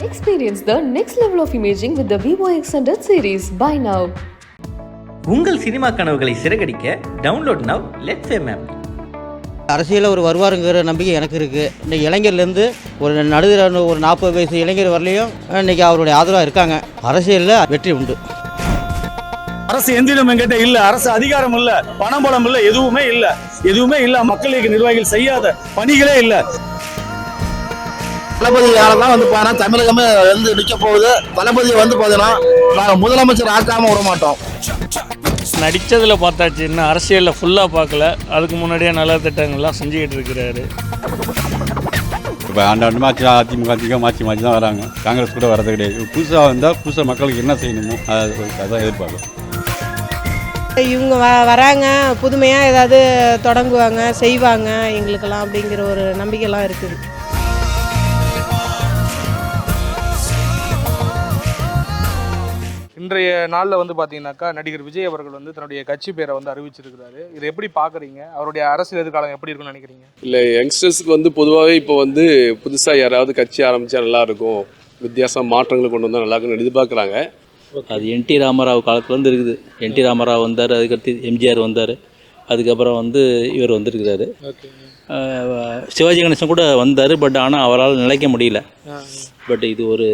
Experience the next level of imaging with the Vivo X100 series. Buy now. உங்கள் cinema கனவுகளை சிறகடிக்க download now let's fame app. அரசியலில் ஒரு வருவாருங்கிற நம்பிக்கை எனக்கு இருக்குது. இன்றைக்கி இளைஞர்லேருந்து ஒரு நடுத்தர ஒரு 40 வயசு இளைஞர் வரலையும் இன்றைக்கி அவருடைய ஆதரவாக இருக்காங்க. அரசியலில் வெற்றி உண்டு. அரசு எந்திரம் என்கிட்ட இல்லை, அரசு அதிகாரம் இல்லை, பணம் பலம் இல்லை, எதுவுமே இல்லை. மக்களுக்கு நிர்வாகிகள் செய்யாத பணிகளே இல்லை. தளபதி யாரெல்லாம் வந்து பாருன்னா தமிழகமே வந்து நிற்க போகுது. தளபதி வந்து பார்த்தீங்கன்னா நாங்கள் முதலமைச்சர் ஆக்காமல் விட மாட்டோம். நடித்ததில் பார்த்தாச்சு, இன்னும் அரசியலில் ஃபுல்லாக பார்க்கல. அதுக்கு முன்னாடியே நல்ல திட்டங்கள்லாம் செஞ்சுக்கிட்டு இருக்கிறாரு. இப்போ ஆண்டு அதிமுக மாற்றி தான் வராங்க. காங்கிரஸ் கூட வரது கிடையாது. புதுசாக வந்தால் புதுசாக மக்களுக்கு என்ன செய்யணுமோ அதான் எதிர்பார்க்கும். இவங்க வராங்க, புதுமையாக ஏதாவது தொடங்குவாங்க, செய்வாங்க எங்களுக்கெல்லாம் அப்படிங்கிற ஒரு நம்பிக்கைலாம் இருக்குது. இன்றைய நாளில் வந்து பார்த்தீங்கன்னாக்கா நடிகர் விஜய் அவர்கள் வந்து தன்னுடைய கட்சி பேரை வந்து அறிவிச்சிருக்கிறாரு. இதை எப்படி பார்க்குறீங்க? அவருடைய அரசியல் எதிர்காலம் எப்படி இருக்குன்னு நினைக்கிறீங்க? இல்லை, யங்ஸ்டர்ஸுக்கு வந்து பொதுவாகவே இப்போ வந்து புதுசாக யாராவது கட்சி ஆரம்பித்தா நல்லாயிருக்கும், வித்தியாசம் மாற்றங்களை கொண்டு வந்தால் நல்லாயிருக்குன்னு எதிர்பார்க்குறாங்க. அது என்டி ராமராவ் காலத்துலேருந்து இருக்குது. என்டி ராமராவ் வந்தார், அதுக்கடுத்து எம்ஜிஆர் வந்தார், அதுக்கப்புறம் வந்து இவர் வந்திருக்கிறாரு. சிவாஜி கணேசன் கூட வந்தார். பட் ஆனால் அவரால் நிலைக்க முடியல. பட் இது ஒரு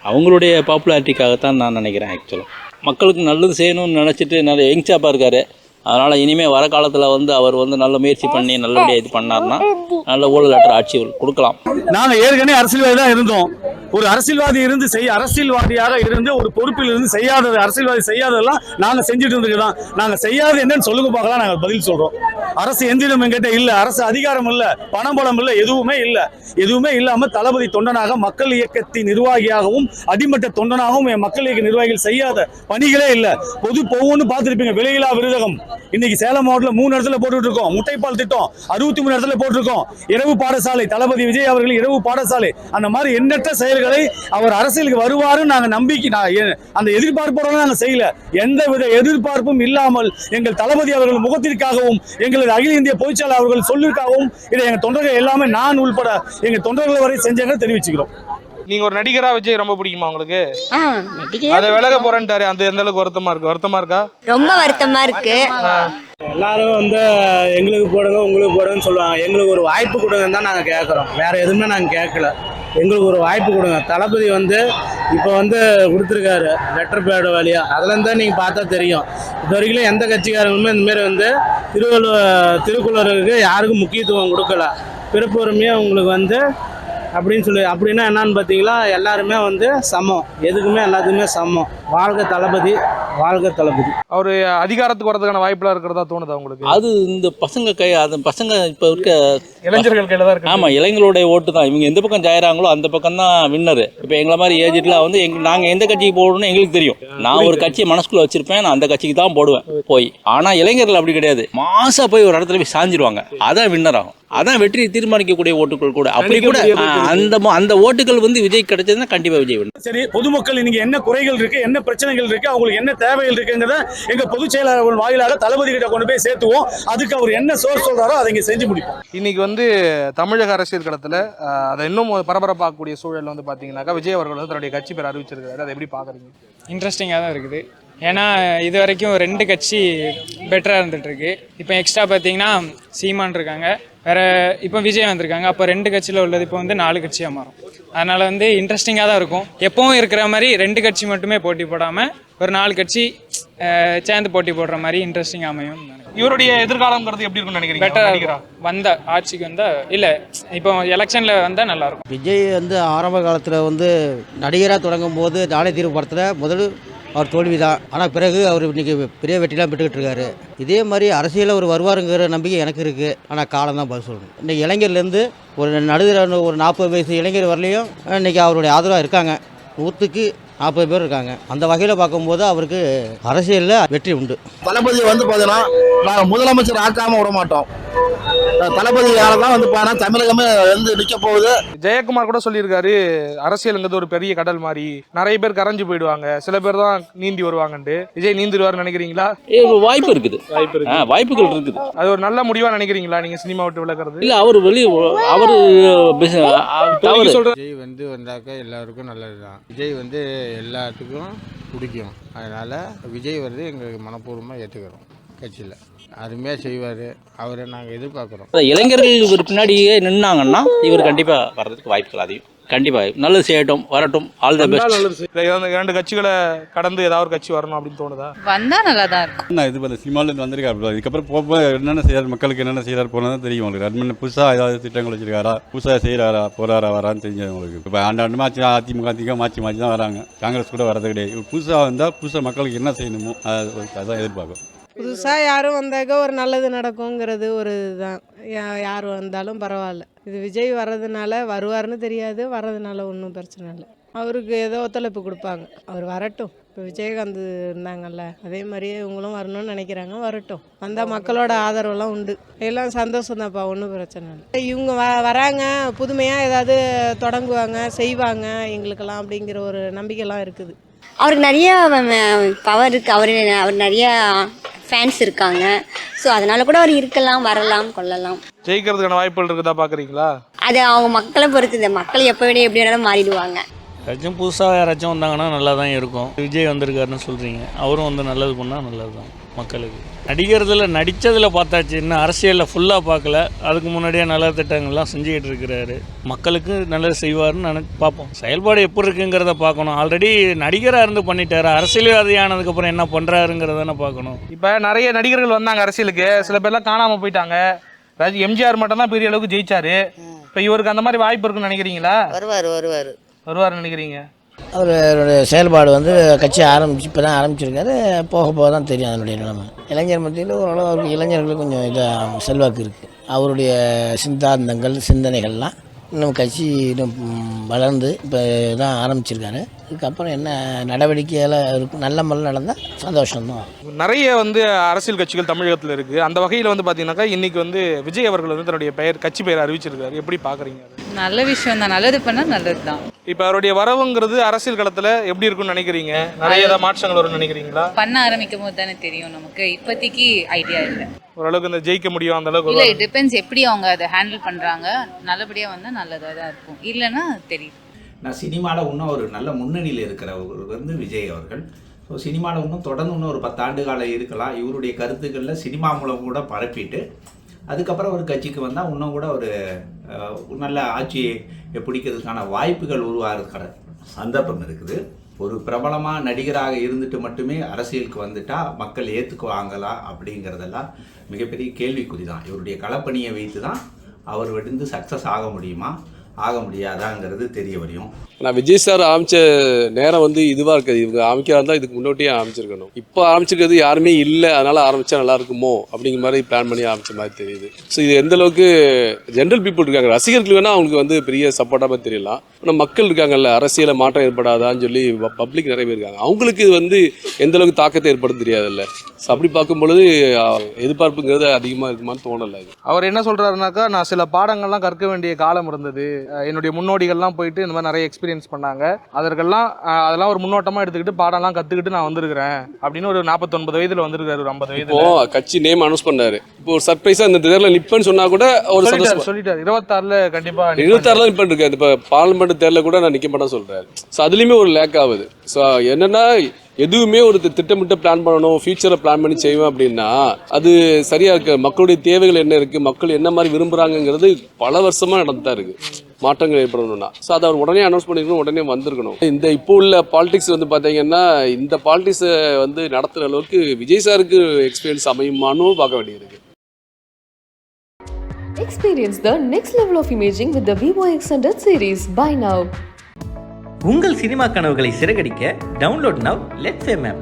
அவங்களுடைய பாப்புலாரிட்டிக்காகத்தான் நான் நினைக்கிறேன். ஆக்சுவலாக மக்களுக்கு நல்லது செய்யணும்னு நினச்சிட்டு நல்ல யங்ஸ்டாப்பாக இருக்கார். அதனால் இனிமேல் வர காலத்தில் வந்து அவர் வந்து நல்ல முயற்சி பண்ணி நல்லபடியாக இது பண்ணார்னா நல்ல ஊழலற்ற ஆட்சி கொடுக்கலாம். நாங்கள் ஏற்கனவே அரசியல்வாதி தான் இருந்தோம். ஒரு அரசியல்வாதி இருந்து அரசியல்வாதியாக இருந்து ஒரு பொறுப்பில் இருந்து அரசியல்வாதி செய்யாததெல்லாம் நாங்கள் செஞ்சுட்டு இருந்துதான். நாங்கள் செய்யாத என்னன்னு சொல்லுங்க பார்க்கலாம், நாங்கள் பதில் சொல்கிறோம். அரசு எந்திரம் என்கிட்ட இல்லை, அரசு அதிகாரம் இல்லை, பணம் பலம் இல்லை, எதுவுமே இல்லாமல் தளபதி தொண்டனாக மக்கள் இயக்கத்தின் நிர்வாகியாகவும் அடிமட்ட தொண்டனாகவும் என் மக்கள் இயக்க நிர்வாகிகள் செய்யாத பணிகளே இல்லை. ஒவ்வொன்று பார்த்துருப்பீங்க. விலையில்லா விருதகம் இன்னைக்கு சேலம் மாவட்டத்தில் 3 இடத்துல போட்டுட்டு இருக்கோம். முட்டைப்பால் திட்டம் 63 இடத்துல போட்டிருக்கோம். இரவு பாடசாலை, தளபதி விஜய் அவர்கள் இரவு பாடசாலை, அந்த மாதிரி எண்ணற்ற செயல்களை அவர் அரசியலுக்கு வருவாருன்னு நாங்கள் நம்பிக்கை அந்த எதிர்பார்ப்போட நாங்கள் செய்யல. எந்தவித எதிர்பார்ப்பும் இல்லாமல் எங்கள் தளபதி அவர்கள் முகத்திற்காகவும் எங்களது அகில இந்திய பொதுச்செயலாளர் அவர்கள் சொல்லிருக்காகவும் இதை எங்கள் தொண்டர்கள் எல்லாமே நான் உள்பட எங்கள் தொண்டர்கள் வரை செஞ்சாங்க தெரிவிச்சுக்கிறோம். நீங்க ஒரு நடிகரா விஜய் ரொம்ப பிடிக்குமா உங்களுக்கு? அதை விலக போறேன்ட்டாரு, அந்த எந்த அளவுக்கு வருத்தமா இருக்கா? ரொம்ப வருத்தமா இருக்கு. எல்லாரும் வந்து எங்களுக்கு போடுங்க உங்களுக்கு போடுங்கன்னு சொல்லுவாங்க. எங்களுக்கு ஒரு வாய்ப்பு கொடுங்கன்னு தான் நாங்கள் கேட்குறோம். வேற எதுவுமே நாங்கள் கேட்கல. எங்களுக்கு ஒரு வாய்ப்பு கொடுங்க. தளபதி வந்து இப்போ வந்து கொடுத்துருக்காரு லெட்டர் பேடு வழியாக. அதுலேருந்து தான் நீங்கள் பார்த்தா தெரியும். இது வரைக்கும் எந்த கட்சிக்காரங்களுமே இந்தமாரி வந்து திருக்குறளுக்கு யாருக்கும் முக்கியத்துவம் கொடுக்கல. பிறப்பு உரிமையாக உங்களுக்கு வந்து அப்படின்னா என்னன்னு பார்த்தீங்களா, எல்லாருமே வந்து சமம், எதுக்குமே எல்லாத்துக்குமே சமம். வாழ்க தளபதி, வாழ்க தளபதி. அவர் அதிகாரத்துக்கு வரதுக்கான வாய்ப்புலாம் இருக்கிறதா தோணுதா உங்களுக்கு? அது இந்த பசங்க இப்போ இருக்க இளைஞர்கள் கையில் தான் இருக்கு. ஆமாம், இளைஞர்களுடைய ஓட்டு தான். இவங்க எந்த பக்கம் ஜாயிறாங்களோ அந்த பக்கம் தான் வின்னரு. இப்போ எங்களை மாதிரி ஏஜெட்லாம் வந்து நாங்கள் எந்த கட்சிக்கு போடணும்னு எங்களுக்கு தெரியும். நான் ஒரு கட்சியை மனசுக்குள்ள வச்சிருப்பேன், நான் அந்த கட்சிக்கு தான் போடுவேன் போய். ஆனால் இளைஞர்கள் அப்படி கிடையாது. மாசா போய் ஒரு இடத்துல போய் சாஞ்சிருவாங்க. அதான் வின்னர் ஆகும். அதான் வெற்றியை தீர்மானிக்கக்கூடிய ஓட்டுகள் கூட. அப்படி கூட அந்த ஓட்டுகள் வந்து விஜய் கிடைச்சதுன்னா கண்டிப்பா விஜய் வின். சரி, பொதுமக்கள் இன்னைக்கு என்ன குறைகள் இருக்கு, என்ன பிரச்சனைகள் இருக்கு, அவங்களுக்கு என்ன தேவைகள் இருக்குங்கிறத எங்க பொதுச் செயலாளர்கள் வாயிலாக தளபதி கிட்ட கொண்டு போய் சேர்த்துவோம். அதுக்கு அவர் என்ன சொல்றாரோ அதை இங்க செஞ்சு முடிப்போம். இன்னைக்கு வந்து தமிழக அரசியல் களத்துல அதை இன்னும் பரபரப்பாக்கக்கூடிய சூழல் வந்து பாத்தீங்கன்னாக்கா விஜய் அவர்கள் வந்து தன்னுடைய கட்சி பேர் அறிவிச்சிருக்காரு. அதை எப்படி பாக்குறீங்க? இன்ட்ரெஸ்டிங்காக தான் இருக்குது. ஏன்னா இது வரைக்கும் 2 கட்சி பெட்டராக இருந்துகிட்ருக்கு. இப்போ எக்ஸ்ட்ரா பார்த்தீங்கன்னா சீமான் இருக்காங்க, வேறு இப்போ விஜய் வந்திருக்காங்க. அப்போ 2 கட்சியில் உள்ளது இப்போ வந்து 4 கட்சியாக மாறும். அதனால் வந்து இன்ட்ரெஸ்டிங்காக தான் இருக்கும். எப்பவும் இருக்கிற மாதிரி 2 கட்சி மட்டுமே போட்டி போடாமல் ஒரு 4 கட்சி சேர்ந்து போட்டி போடுற மாதிரி இன்ட்ரெஸ்டிங்காக அமையும். இவருடைய எதிர்காலங்கிறது எப்படி இருக்குன்னு நினைக்கிறீங்க? பெட்டராக வந்த ஆட்சிக்கு வந்தால் இல்லை, இப்போ எலெக்ஷனில் வந்தால் நல்லாயிருக்கும். விஜய் வந்து ஆரம்ப காலத்தில் வந்து நடிகராக தொடங்கும் போது நாளை தீர்வு படத்தில் முதல் அவர் தோல்வி தான். ஆனால் பிறகு அவர் இன்றைக்கி பெரிய வெற்றிலாம் பெற்றுக்கிட்டு இருக்காரு. இதே மாதிரி அரசியலில் ஒரு வருவாருங்கிற நம்பிக்கை எனக்கு இருக்குது. ஆனால் காலம் தான் பதில் சொல்லணும். இன்றைக்கி இளைஞர்லேருந்து ஒரு நடுத்தர ஒரு 40 வயசு இளைஞர் வரலையும் இன்றைக்கி அவருடைய ஆதரவாக இருக்காங்க. 100க்கு 40 பேர் இருக்காங்க. அந்த வகையில் பார்க்கும்போது அவருக்கு அரசியலில் வெற்றி உண்டு. தளபதி வந்து பார்த்தீங்கன்னா நாங்கள் முதலமைச்சர் ஆக்காமல் விட மாட்டோம். தளபதியால தான் வந்து பார்த்தா தமிழகமே வந்து நிற்க போகுது. ஜெயக்குமார் கூட சொல்லியிருக்காரு, அரசியலுங்கிறது ஒரு பெரிய கடல் மாதிரி, நிறைய பேர் கரைஞ்சு போயிடுவாங்க, சில பேர் தான் நீந்தி வருவாங்கன்ட்டு. விஜய் நீந்திடுவார்னு நினைக்கிறீங்களா? வாய்ப்பு இருக்குது, வாய்ப்புகள் இருக்குது. அது ஒரு நல்ல முடிவா நினைக்கிறீங்களா நீங்க சினிமா விட்டு விலகிறது? இல்லை, அவர் அவர் விஜய் வந்து வந்தாக்க எல்லாருக்கும் நல்லது தான். விஜய் வந்து எல்லாத்துக்கும் பிடிக்கும். அதனால் விஜய் வந்து எங்களுக்கு மனப்பூர்வமாக ஏற்றுக்கிறோம். கட்சியில் அருமையாக செய்வார், அவரை நாங்கள் எதிர்பார்க்குறோம். இளைஞர்கள் இவர் பின்னாடியே நின்னாங்கன்னா இவர் கண்டிப்பாக வர்றதுக்கு வாய்ப்புகள் அதிகம். கண்டிப்பாக நல்லது செய்யட்டும், வரட்டும், ஆல் த பெஸ்ட். இரண்டு கட்சிகளை கடந்து ஏதாவது ஒரு கட்சி வரணும் அப்படின்னு தோணுதா? வந்தால் நல்லா தான் இருக்கும். நான் இது பண்ண சினிமாலேருந்து வந்திருக்காரு. இதுக்கப்புறம் போக என்னென்ன செய்யறாரு, மக்களுக்கு என்னென்ன செய்யறாரு போனால் தான் தெரியும் உங்களுக்கு. அட்மின் புதுசாக ஏதாவது திட்டங்கள் வச்சிருக்காரா, புதுசாக செய்கிறாரா, போகிறாரா வரான்னு தெரிஞ்சு உங்களுக்கு. இப்போ ஆண்டாண்டுமா அதிமுக மாற்றி மாற்றி தான் வராங்க, காங்கிரஸ் கூட வரது கிடையாது. புதுசாக வந்தால் புதுசாக மக்களுக்கு என்ன செய்யணுமோ அதான் எதிர்பார்க்கும். புதுசாக யாரும் வந்தாக்க ஒரு நல்லது நடக்குங்கிறது ஒரு இதுதான். யார் வந்தாலும் பரவாயில்ல. இது விஜய் வர்றதுனால வருவார்னு தெரியாது, வர்றதுனால ஒன்றும் பிரச்சனை இல்லை. அவருக்கு ஏதோ ஒத்துழைப்பு கொடுப்பாங்க, அவர் வரட்டும். இப்போ விஜயகாந்த் இருந்தாங்கல்ல, அதே மாதிரியே இவங்களும் வரணும்னு நினைக்கிறாங்க, வரட்டும். வந்தால் மக்களோட ஆதரவெல்லாம் உண்டு, எல்லாம் சந்தோஷம் தான்ப்பா, ஒன்றும் பிரச்சனை இல்லை. இவங்க வராங்க, புதுமையாக ஏதாவது தொடங்குவாங்க, செய்வாங்க எங்களுக்கெல்லாம் அப்படிங்கிற ஒரு நம்பிக்கைலாம் இருக்குது. அவருக்கு நிறைய பவர் இருக்குது, அவர் நிறைய ஃபேன்ஸ் இருக்காங்க. ஸோ அதனால கூட அவர் இருக்கலாம், வரலாம், கொள்ளலாம். ஜெயிக்கிறதுக்கான வாய்ப்புகள் இருக்குதா பார்க்குறீங்களா? அது அவங்க மக்களை பொறுத்து, மக்கள் எப்போ வேணும் எப்படி வேணாலும் மாறிடுவாங்க. யாராச்சும் புதுசாக யாராச்சும் வந்தாங்கன்னா நல்லா தான் இருக்கும். விஜய் வந்திருக்காருன்னு சொல்கிறீங்க, அவரும் வந்து நல்லது பண்ணால் நல்லது தான் மக்களுக்கு. நடித்ததில் பார்த்தாச்சு, இன்னும் அரசியலில் ஃபுல்லாக பார்க்கல. அதுக்கு முன்னாடியே நல்ல திட்டங்கள்லாம் செஞ்சுக்கிட்டு இருக்கிறாரு, மக்களுக்கு நல்லது செய்வார்னு பார்ப்போம். செயல்பாடு எப்படி இருக்குங்கிறத பார்க்கணும். ஆல்ரெடி நடிகராக இருந்து பண்ணிட்டாரு, அரசியல்வாதியானதுக்கப்புறம் என்ன பண்ணுறாருங்கிறதானே பார்க்கணும். இப்போ நிறைய நடிகர்கள் வந்தாங்க அரசியலுக்கு, சில பேர்லாம் காணாமல் போயிட்டாங்க. எம்ஜிஆர் மட்டும் தான் பெரிய அளவுக்கு ஜெயிச்சாரு. இப்போ இவருக்கு அந்த மாதிரி வாய்ப்பு இருக்குன்னு நினைக்கிறீங்களா? வருவார் நினைக்கிறீங்க? அவருடைய செயல்பாடு வந்து கட்சி இப்போ தான் ஆரம்பிச்சிருக்காரு, போக போக தான் தெரியும் அதனுடைய நிலைமை. இளைஞர் மத்தியில் ஓரளவு அவருக்கு இளைஞர்களுக்கு கொஞ்சம் இதாக செல்வாக்கு இருக்குது. அவருடைய சிந்தாந்தங்கள் சிந்தனைகள்லாம் இன்னும் கட்சி இன்னும் வளர்ந்து இப்போ தான் ஆரம்பிச்சிருக்காரு. இதுக்கப்புறம் என்ன நடவடிக்கையில் இருக்கும், நல்ல முறையில் நடந்தால் சந்தோஷம்தான். நிறைய வந்து அரசியல் கட்சிகள் தமிழகத்தில் இருக்குது. அந்த வகையில் வந்து பார்த்தீங்கன்னாக்கா இன்றைக்கி வந்து விஜய் அவர்கள் வந்து தன்னுடைய கட்சி பெயர் அறிவிச்சிருக்காரு. எப்படி பார்க்குறீங்க? நல்ல விஷயம் தான், நல்லது பண்ணால் நல்லது தான். இப்போ அவருடைய வரவுங்கிறது அரசியல் களத்தில் எப்படி இருக்குன்னு நினைக்கிறீங்க? நிறைய ஏதாவது மாற்றங்கள் வரும்னு நினைக்கிறீங்களா? பண்ண ஆரம்பிக்கும் போது தானே தெரியும் நமக்கு, இப்போதைக்கு ஐடியா இல்லை. ஓரளவுக்கு இந்த ஜெயிக்க முடியும் அந்த அளவுக்கு இல்லை, டிபெண்ட்ஸ் எப்படி அவங்க அதை ஹேண்டில் பண்ணுறாங்க. நல்லபடியாக வந்தால் நல்லதாக தான் இருக்கும், இல்லைன்னா தெரியும். நான் சினிமாவில் இன்னும் ஒரு நல்ல முன்னணியில் இருக்கிறவர் வந்து விஜய் அவர்கள். ஸோ சினிமாவில் இன்னும் தொடர்ந்து இன்னும் ஒரு 10 ஆண்டு காலம் இருக்கலாம். இவருடைய கருத்துக்களில் சினிமா மூலம் கூட பரப்பிட்டு அதுக்கப்புறம் ஒரு கட்சிக்கு வந்தால் இன்னும் கூட ஒரு நல்ல ஆட்சியை பிடிக்கிறதுக்கான வாய்ப்புகள் உருவாகிறதுக்கான சந்தர்ப்பம் இருக்குது. ஒரு பிரபலமாக நடிகராக இருந்துட்டு மட்டுமே அரசியலுக்கு வந்துட்டால் மக்கள் ஏற்றுக்குவாங்களா அப்படிங்கிறதெல்லாம் மிகப்பெரிய கேள்விக்குறி தான். இவருடைய களப்பணியை வைத்து தான் அவர் வந்து சக்ஸஸ் ஆக முடியுமா ஆக முடியாதாங்கிறது தெரிய வரையும். நான் விஜய் சார் ஆரம்பித்த நேரம் வந்து இதுவாக இருக்குது. இவங்க ஆரம்பிக்கிறதா இருந்தால் இதுக்கு முன்னாடியே ஆரம்பிச்சிருக்கணும். இப்போ ஆரம்பிச்சிருக்கிறது யாருமே இல்லை, அதனால் ஆரம்பித்தா நல்லா இருக்குமோ அப்படிங்கிற மாதிரி பிளான் பண்ணி ஆரம்பித்த மாதிரி தெரியுது. ஸோ இது எந்த அளவுக்கு ஜென்ரல் பீப்புள் இருக்காங்க, ரசிகர்களுக்கு வேணால் அவங்களுக்கு வந்து பெரிய சப்போர்ட்டாக மாதிரி தெரியலாம். ஆனால் மக்கள் இருக்காங்கல்ல, அரசியல மாற்றம் ஏற்படாதான்னு சொல்லி பப்ளிக் நிறைய பேர் இருக்காங்க, அவங்களுக்கு இது வந்து எந்த அளவுக்கு தாக்கத்தை ஏற்படுத்த தெரியாதுல்ல. ஸோ அப்படி பார்க்கும்பொழுது எதிர்பார்ப்புங்கிறது அதிகமாக இருக்குமான்னு தோணலை. அவர் என்ன சொல்கிறாருனாக்கா, நான் சில பாடங்கள்லாம் கற்க வேண்டிய காலம் இருந்தது, என்னுடைய முன்னோடிகள்லாம் போயிட்டு இந்த மாதிரி நிறைய எக்ஸ்பீரியன்ஸ் பண்ணாங்க, அதெல்லாம் ஒரு முன்னோட்டமாக எடுத்துக்கிட்டு பாடம்லாம் கற்றுக்கிட்டு நான் வந்திருக்கிறேன் அப்படின்னு ஒரு 49 வயதில் வந்திருக்காரு. ஒரு 50 வயது கட்சி நேம் அனௌன்ஸ் பண்ணாரு. இப்போ ஒரு சர்ப்ரைஸாக இந்த தேர்தலில் நிற்பேன்னு சொன்னா கூட ஒரு சொல்லிட்டாரு 26ல் கண்டிப்பாக 26ல் நிற்பேன் இருக்கேன். இப்போ பார்லிமெண்ட் தேர்தலில் கூட நான் நிற்க மாட்டேன்னு சொல்கிறாரு. ஸோ அதுலேயுமே ஒரு லேக் ஆகுது. ஸோ என்னென்னா எதுவுமே ஒரு திட்டமிட்டு பிளான் பண்ணணும், ஃபியூச்சரை பிளான் பண்ணி செய்வேன் அப்படின்னா அது சரியாக இருக்கு. மக்களுடைய தேவைகள் என்ன இருக்குது, மக்கள் என்ன மாதிரி விரும்புகிறாங்கிறது பல வருஷமாக நடந்துதான் இருக்குது. மாற்றங்கள் ஏற்படணும்னா ஸோ அதை அவர் உடனே அனௌன்ஸ் பண்ணிருக்கணும், உடனே வந்திருக்கணும். இந்த இப்போ உள்ள பாலிடிக்ஸ் வந்து பார்த்தீங்கன்னா இந்த பாலிடிக்ஸை வந்து நடத்துகிற அளவுக்கு விஜய் சாருக்கு எக்ஸ்பீரியன்ஸ் அமையுமான்னு பார்க்க வேண்டியிருக்கு. Experience the next level of imaging with the Vivo Extended series. Buy now. உங்கள் சினிமா கனவுகளை சிறகடிக்க download now let's M app.